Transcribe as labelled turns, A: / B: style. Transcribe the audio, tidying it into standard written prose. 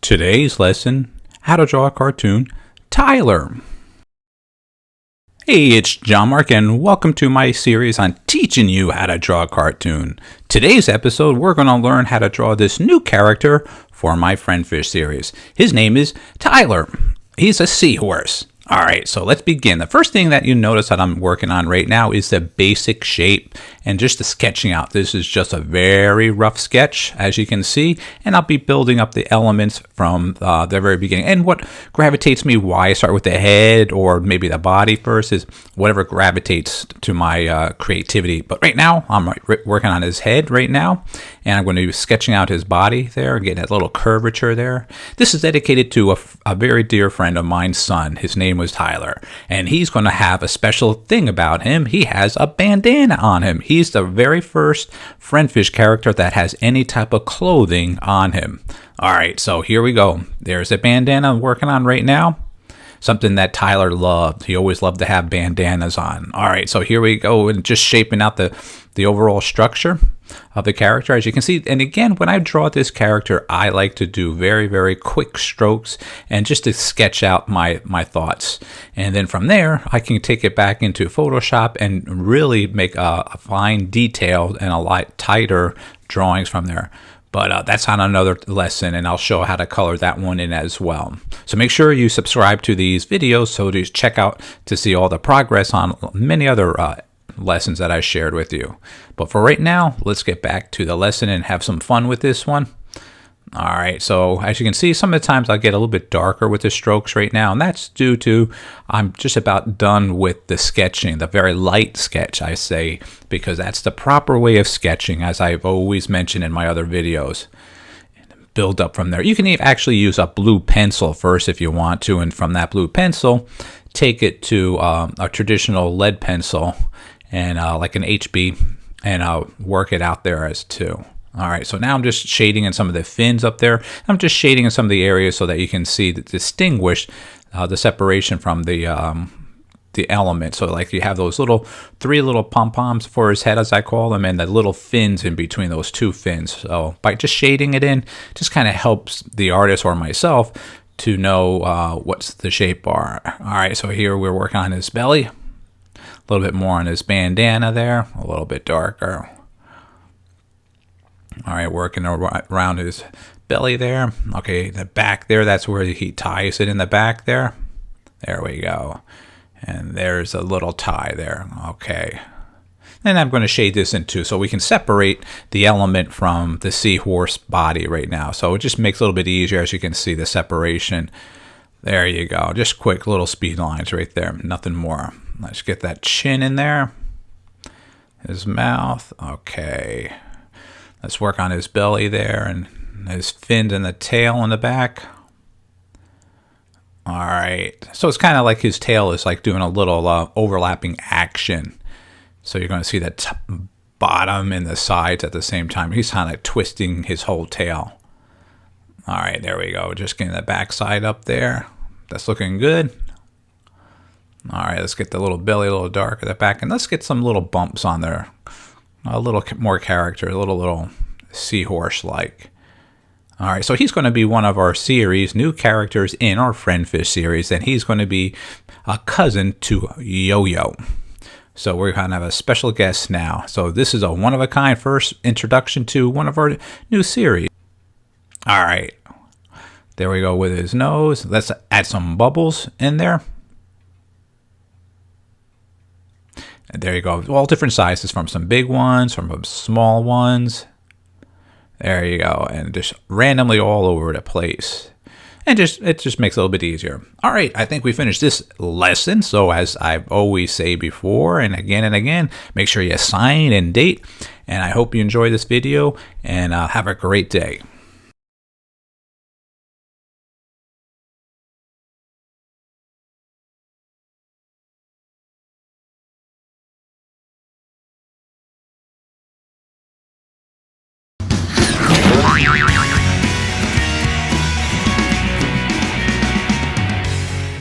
A: Today's lesson, how to draw a cartoon, Tyler. Hey, it's John-Marc and welcome to my series on teaching you how to draw a cartoon. Today's episode, we're going to learn how to draw this new character for my FriendFish series. His name is Tyler. He's a seahorse. All right, so let's begin. The first thing that you notice that I'm working on right now is the basic shape and just the sketching out. This is just a very rough sketch, as you can see, and I'll be building up the elements from the very beginning. And what gravitates me, why I start with the head or maybe the body first, is whatever gravitates to my creativity. But right now, I'm working on his head right now, and I'm going to be sketching out his body there, getting that little curvature there. This is dedicated to a very dear friend of mine's son. His name was Tyler, and he's going to have a special thing about him. He has a bandana on him. He's the very first FriendFish character that has any type of clothing on him. All right, so here we go. There's a bandana I'm working on right now. Something that Tyler loved. He always loved to have bandanas on. All right, so here we go, and just shaping out the overall structure of the character, as you can see. And again, when I draw this character, I like to do very, very quick strokes and just to sketch out my thoughts. And then from there, I can take it back into Photoshop and really make a fine detail and a lot tighter drawings from there. But that's on another lesson, and I'll show how to color that one in as well. So make sure you subscribe to these videos so to check out to see all the progress on many other lessons that I shared with you. But for right now, let's get back to the lesson and have some fun with this one. All right, so as you can see, some of the times I get a little bit darker with the strokes right now, and that's due to I'm just about done with the sketching, the very light sketch, I say, because that's the proper way of sketching, as I've always mentioned in my other videos. Build up from there. You can actually use a blue pencil first if you want to, and from that blue pencil, take it to a traditional lead pencil and like an HB, and work it out there as two. All right, so now I'm just shading in some of the fins up there. I'm just shading in some of the areas so that you can see distinguish the separation from the element. So like you have those three little pom-poms for his head, as I call them, and the little fins in between those two fins. So by just shading it in, just kind of helps the artist or myself to know what's the shape are. All right, so here we're working on his belly. A little bit more on his bandana there, a little bit darker. All right, working around his belly there. Okay, the back there, that's where he ties it in the back there. There we go. And there's a little tie there. Okay. And I'm going to shade this in too, so we can separate the element from the seahorse body right now. So it just makes it a little bit easier, as you can see, the separation. There you go. Just quick little speed lines right there. Nothing more. Let's get that chin in there. His mouth. Okay. Let's work on his belly there and his fins and the tail in the back. All right. So it's kind of like his tail is like doing a little overlapping action. So you're going to see that bottom and the sides at the same time. He's kind of twisting his whole tail. All right, there we go. Just getting the back side up there. That's looking good. All right, let's get the little belly a little darker at the back, and let's get some little bumps on there. A little more character, a little seahorse-like. All right, so he's going to be one of our series, new characters in our FriendFish series, and he's going to be a cousin to Yo-Yo. So we're going to have a special guest now. So this is a one-of-a-kind first introduction to one of our new series. All right, there we go with his nose. Let's add some bubbles in there. And there you go, all different sizes, from some big ones, from some small ones. There you go, and just randomly all over the place. And it just makes it a little bit easier. All right, I think we finished this lesson. So as I've always say before and again, make sure you sign and date. And I hope you enjoy this video, and have a great day.